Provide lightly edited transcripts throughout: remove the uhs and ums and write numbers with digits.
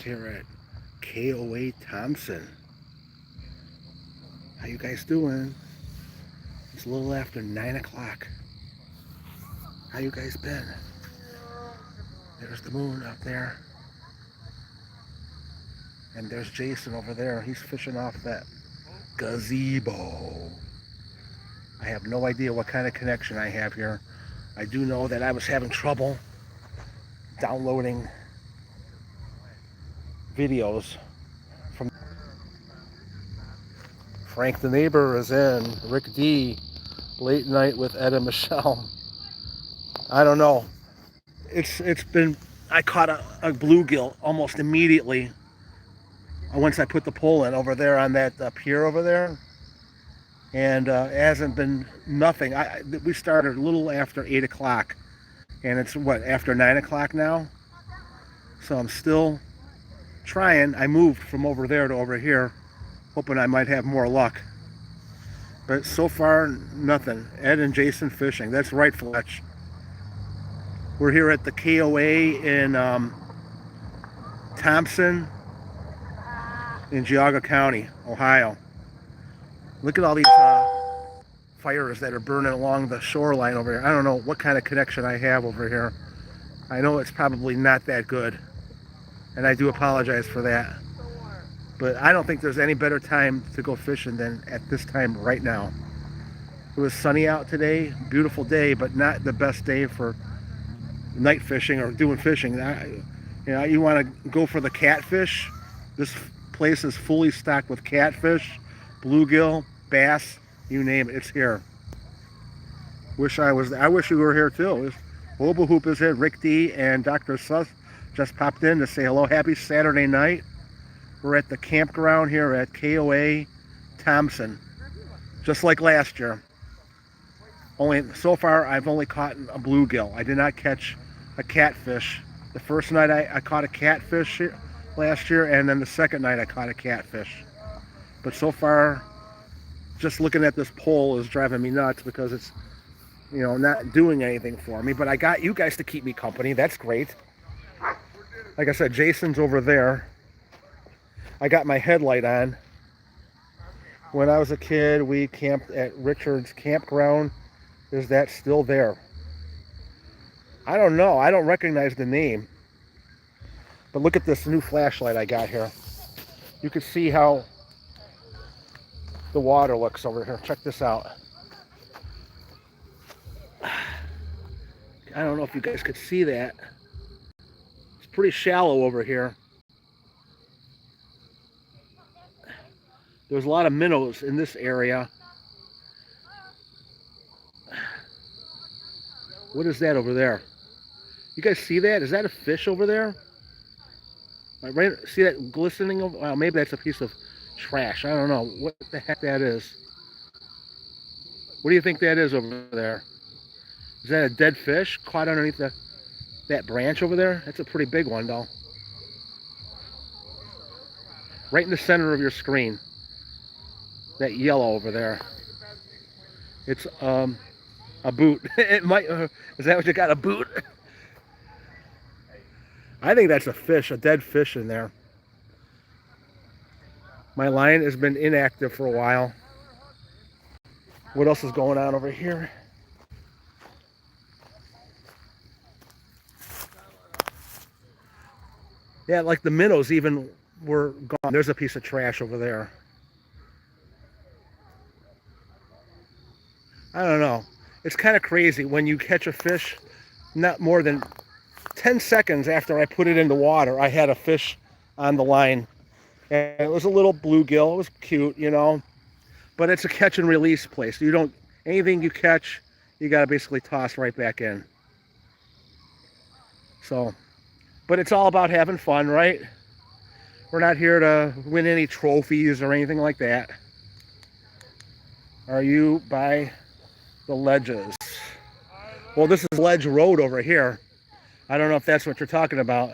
here at KOA Thompson. How you guys doing? It's a little after 9 o'clock. How you guys been? There's the moon up there. And there's Jason over there. He's fishing off that gazebo. I have no idea what kind of connection I have here. I do know that I was having trouble downloading videos from Frank the Neighbor is in. Rick D, late night with Ed and Michelle. I don't know. It's been, I caught a bluegill almost immediately once I put the pole in over there on that pier over there. And it hasn't been nothing. We started a little after 8 o'clock. And it's what, after 9 o'clock now? So I'm still trying. I moved from over there to over here, hoping I might have more luck. But so far, nothing. Ed and Jason fishing. That's right, Fletch. We're here at the KOA in Thompson in Geauga County, Ohio. Look at all these fires that are burning along the shoreline over here. I don't know what kind of connection I have over here. I know it's probably not that good, and I do apologize for that. But I don't think there's any better time to go fishing than at this time right now. It was sunny out today, beautiful day, but not the best day for night fishing or doing fishing. You want to go for the catfish. This place is fully stocked with catfish, bluegill, bass, you name it, it's here. I wish you were here too. Boba Hoop is here. Rick D and Dr. Suss just popped in to say hello. Happy Saturday night. We're at the campground here at KOA Thompson, just like last year. Only so far I've only caught a bluegill. I did not catch a catfish. The first night I caught a catfish last year, and then the second night I caught a catfish. But so far, just looking at this pole is driving me nuts because it's, not doing anything for me. But I got you guys to keep me company. That's great. Like I said, Jason's over there. I got my headlight on. When I was a kid, we camped at Richard's campground. Is that still there? I don't know. I don't recognize the name. But look at this new flashlight I got here. You can see how the water looks over here. Check this out. I don't know if you guys could see that. It's pretty shallow over here. There's a lot of minnows in this area. What is that over there? You guys see that? Is that a fish over there? Right, see that glistening over? Well, maybe that's a piece of trash. I don't know what the heck that is. What do you think that is over there? Is that a dead fish caught underneath that branch over there? That's a pretty big one, though. Right in the center of your screen. That yellow over there. It's a boot. It might. Is that what you got? A boot? I think that's a fish, a dead fish in there. My line has been inactive for a while. What else is going on over here? Yeah, like the minnows even were gone. There's a piece of trash over there. I don't know. It's kind of crazy when you catch a fish, not more than 10 seconds after I put it in the water, I had a fish on the line. And it was a little bluegill. It was cute, but it's a catch and release place. Anything you catch, you got to basically toss right back in. So, but it's all about having fun, right? We're not here to win any trophies or anything like that. Are you by the ledges? Well, this is Ledge Road over here. I don't know if that's what you're talking about.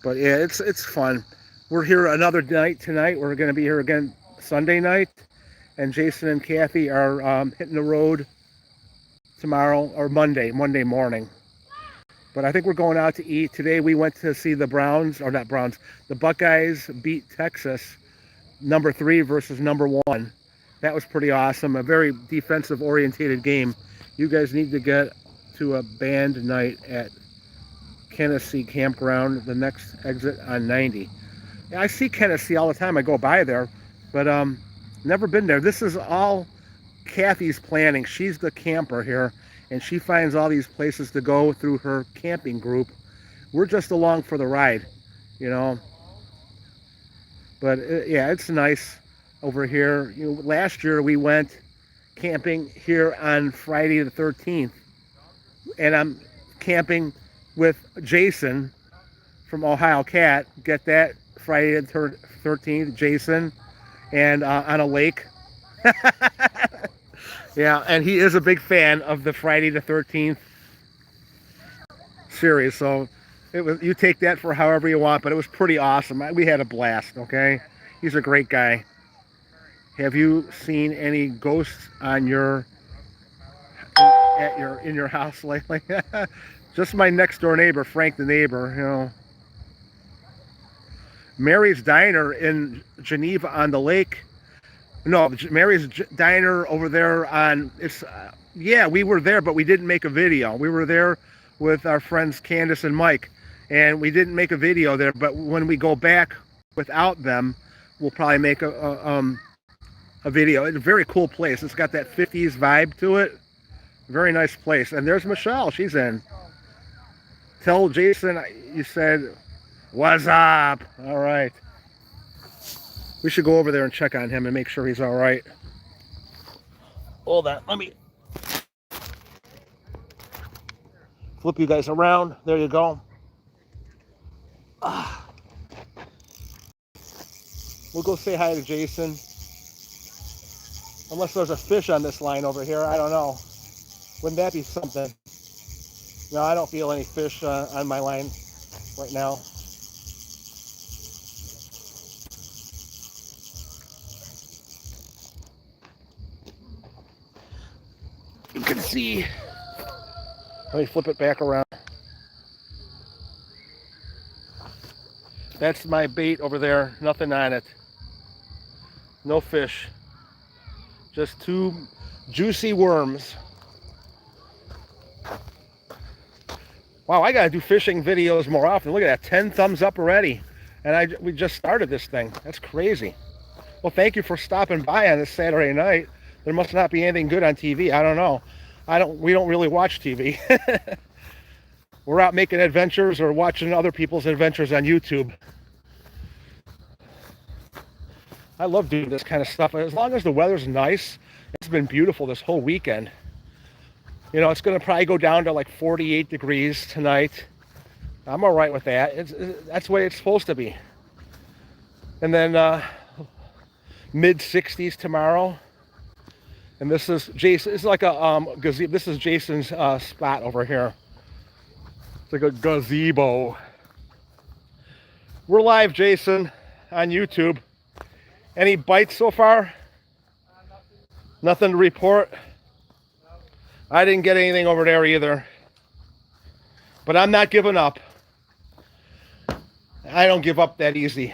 But yeah, it's fun. We're here another night tonight. We're going to be here again Sunday night. And Jason and Kathy are hitting the road tomorrow or Monday morning. But I think we're going out to eat. Today we went to see the Browns, or not Browns, the Buckeyes beat Texas, number 3 versus number 1. That was pretty awesome. A very defensive orientated game. You guys need to get to a band night at Kennesee Campground, the next exit on 90. I see Kennesee all the time. I go by there, but never been there. This is all Kathy's planning. She's the camper here, and she finds all these places to go through her camping group. We're just along for the ride, you know. But yeah, it's nice over here. You know, last year we went camping here on Friday the 13th, and I'm camping with Jason from Ohio Cat. Get that, Friday the 13th, Jason, and on a lake. Yeah, and he is a big fan of the Friday the 13th series, so it was, you take that for however you want, but it was pretty awesome. We had a blast. Okay, he's a great guy. Have you seen any ghosts on your in your house lately? Just my next door neighbor, Frank the neighbor, you know. Mary's Diner in Geneva on the lake. No, Mary's Diner over there on, it's, yeah, we were there, but we didn't make a video. We were there with our friends Candace and Mike, and we didn't make a video there, but when we go back without them, we'll probably make a video. It's a very cool place. It's got that 50s vibe to it. Very nice place. And there's Michelle. She's in. Tell Jason you said, what's up? All right. We should go over there and check on him and make sure he's all right. Hold on. Let me flip you guys around. There you go. We'll go say hi to Jason. Unless there's a fish on this line over here. I don't know. Wouldn't that be something? No, I don't feel any fish on my line right now. You can see. Let me flip it back around. That's my bait over there. Nothing on it. No fish. Just 2 juicy worms. Wow, I gotta do fishing videos more often. Look at that, 10 thumbs up already. And we just started this thing. That's crazy. Well, thank you for stopping by on this Saturday night. There must not be anything good on TV. I don't know. We don't really watch TV. We're out making adventures or watching other people's adventures on YouTube. I love doing this kind of stuff. As long as the weather's nice, it's been beautiful this whole weekend. You know, it's going to probably go down to like 48 degrees tonight. I'm all right with that. That's the way it's supposed to be. And then mid 60s tomorrow. And this is Jason. It's like a gazebo. This is Jason's spot over here. It's like a gazebo. We're live, Jason, on YouTube. Any bites so far? Nothing to report? I didn't get anything over there either. But I'm not giving up. I don't give up that easy.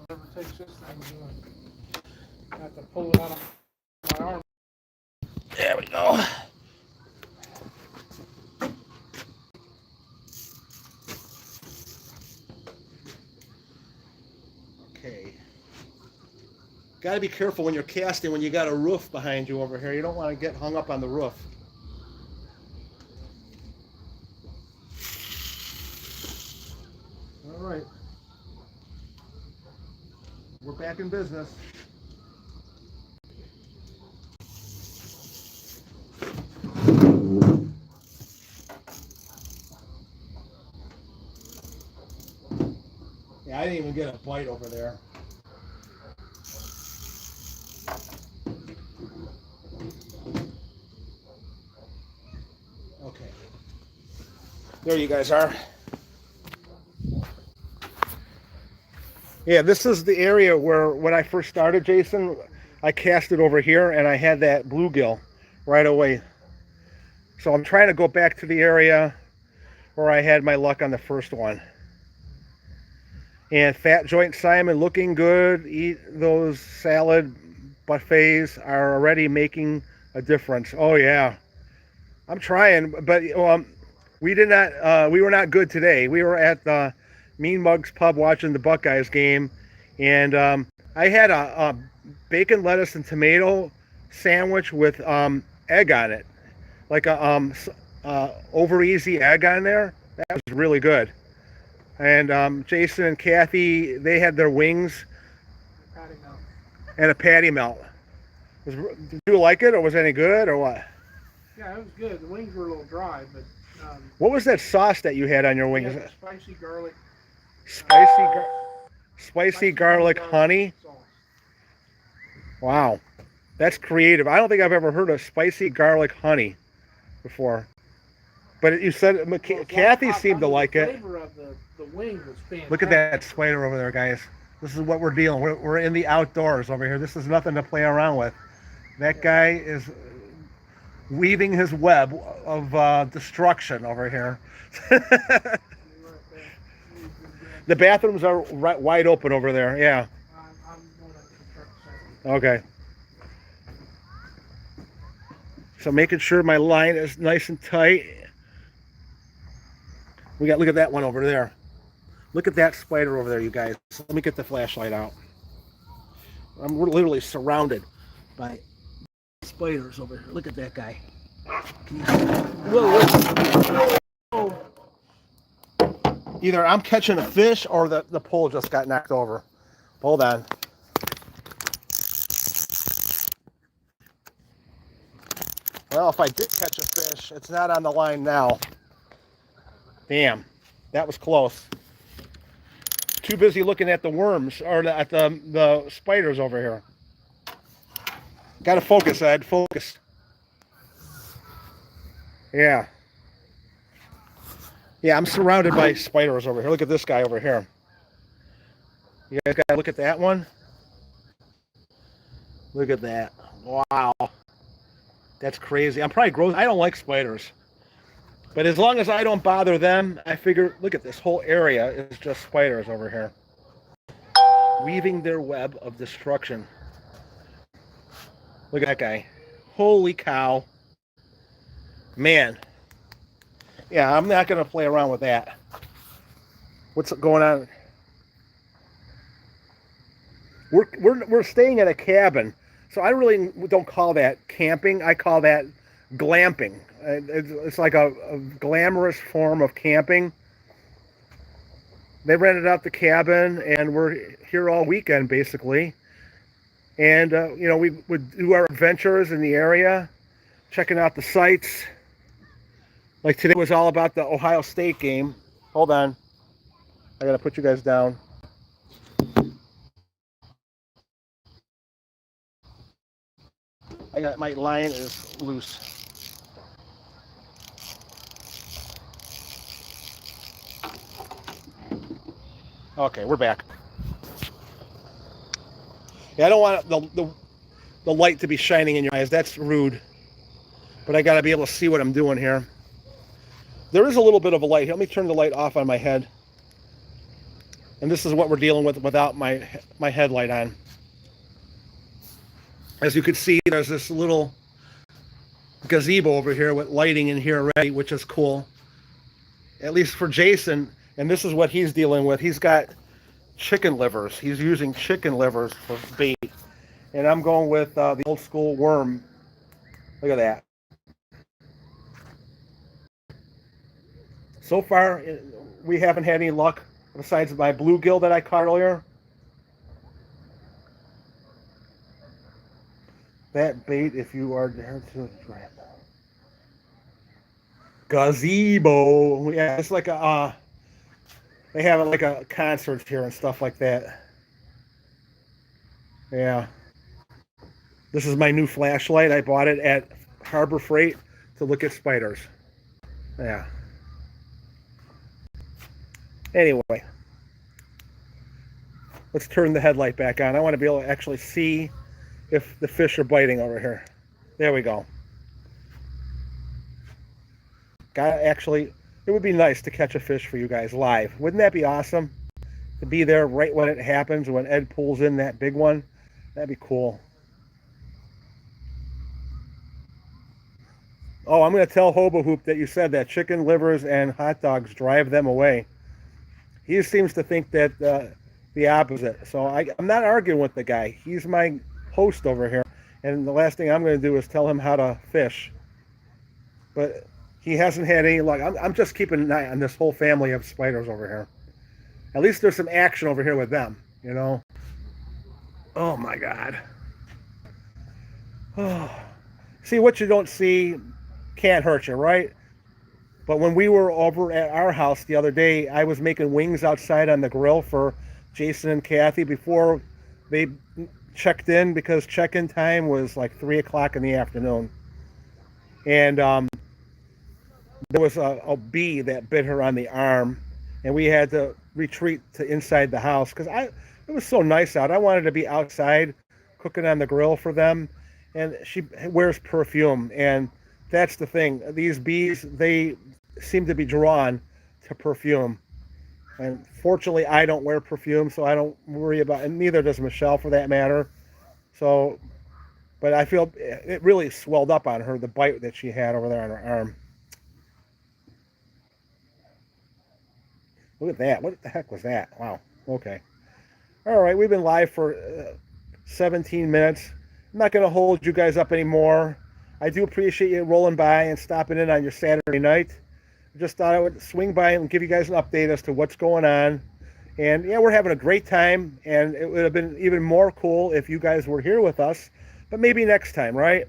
Whatever it takes this thing to have to pull it out of my arm. There we go. Okay. Got to be careful when you're casting when you got a roof behind you over here. You don't want to get hung up on the roof. All right. We're back in business. Yeah, I didn't even get a bite over there. Okay. There you guys are. Yeah, this is the area where when I first started, Jason, I cast it over here and I had that bluegill right away. So I'm trying to go back to the area where I had my luck on the first one. And Fat Joint Simon looking good. Eat those salad buffets are already making a difference. Oh yeah, I'm trying, but we did not. We were not good today. We were at the Mean Mugs Pub watching the Buckeyes game, and I had a bacon, lettuce, and tomato sandwich with egg on it, like a over easy egg on there. That was really good. And Jason and Kathy, they had their wings Patty melt. and a patty melt. Did you like it, or was it any good, or what? Yeah, it was good. The wings were a little dry, but What was that sauce that you had on your we wings? had the spicy garlic. Spicy garlic honey. Sauce. Wow, that's creative. I don't think I've ever heard of spicy garlic honey before. But you said Well, Kathy it's seemed to the like it. flavor of the wing was fantastic. Look at that spider over there, guys. This is what we're dealing. We're in the outdoors over here. This is nothing to play around with. That guy is weaving his web of destruction over here. The bathrooms are wide open over there. Yeah. I'm going up to the truck second. Okay. So making sure my line is nice and tight. Look at that one over there. Look at that spider over there, you guys. Let me get the flashlight out. We're literally surrounded by spiders over here. Look at that guy. Whoa. Either I'm catching a fish or the pole just got knocked over. Hold on. Well, if I did catch a fish, it's not on the line now. Damn, that was close. Too busy looking at the worms, or at the spiders over here. Gotta focus, Ed, focus. Yeah. Yeah, I'm surrounded by spiders over here. Look at this guy over here. You guys gotta look at that one. Look at that. Wow. That's crazy. I'm probably gross. I don't like spiders. But as long as I don't bother them, I figure, look at this whole area is just spiders over here. Weaving their web of destruction. Look at that guy. Holy cow. Man. Yeah, I'm not going to play around with that. What's going on? We're staying at a cabin. So I really don't call that camping. I call that glamping. It's like a glamorous form of camping. They rented out the cabin, and we're here all weekend, basically. And, we would do our adventures in the area, checking out the sights. Like today was all about the Ohio State game. Hold on. I got to put you guys down. My line is loose. Okay, we're back. Yeah, I don't want the light to be shining in your eyes. That's rude. But I got to be able to see what I'm doing here. There is a little bit of a light. Let me turn the light off on my head. And this is what we're dealing with without my headlight on. As you can see, there's this little gazebo over here with lighting in here already, which is cool. At least for Jason, and this is what he's dealing with. He's got chicken livers. He's using chicken livers for bait. And I'm going with the old school worm. Look at that. So far, we haven't had any luck besides my bluegill that I caught earlier. That bait, if you are there to grab. Gazebo. Yeah, it's like a, they have like a concert here and stuff like that. Yeah. This is my new flashlight. I bought it at Harbor Freight to look at spiders. Yeah. Anyway. Let's turn the headlight back on. I want to be able to actually see if the fish are biting over here. There we go. Actually, it would be nice to catch a fish for you guys live. Wouldn't that be awesome? To be there right when it happens, when Ed pulls in that big one. That'd be cool. Oh, I'm going to tell Hobo Hoop that you said that chicken livers and hot dogs drive them away. He seems to think that the opposite. So I'm not arguing with the guy. He's my host over here. And the last thing I'm going to do is tell him how to fish. But he hasn't had any luck. I'm just keeping an eye on this whole family of spiders over here. At least there's some action over here with them, you know. Oh my God. Oh. See, what you don't see can't hurt you, right? But when we were over at our house the other day, I was making wings outside on the grill for Jason and Kathy before they checked in, because check-in time was like 3 o'clock in the afternoon. And there was a bee that bit her on the arm, and we had to retreat to inside the house because it was so nice out. I wanted to be outside cooking on the grill for them. And she wears perfume, and that's the thing. These bees, they seem to be drawn to perfume. And fortunately, I don't wear perfume, so I don't worry about it. And neither does Michelle, for that matter. So, but I feel it really swelled up on her, the bite that she had over there on her arm. Look at that. What the heck was that? Wow. Okay. All right. We've been live for 17 minutes. I'm not going to hold you guys up anymore. I do appreciate you rolling by and stopping in on your Saturday night. I just thought I would swing by and give you guys an update as to what's going on. And yeah, we're having a great time, and it would have been even more cool if you guys were here with us. But maybe next time, right?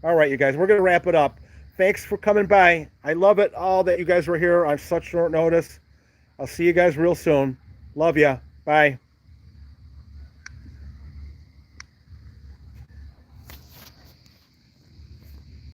All right, you guys, we're going to wrap it up. Thanks for coming by. I love it all that you guys were here on such short notice. I'll see you guys real soon. Love ya. Bye.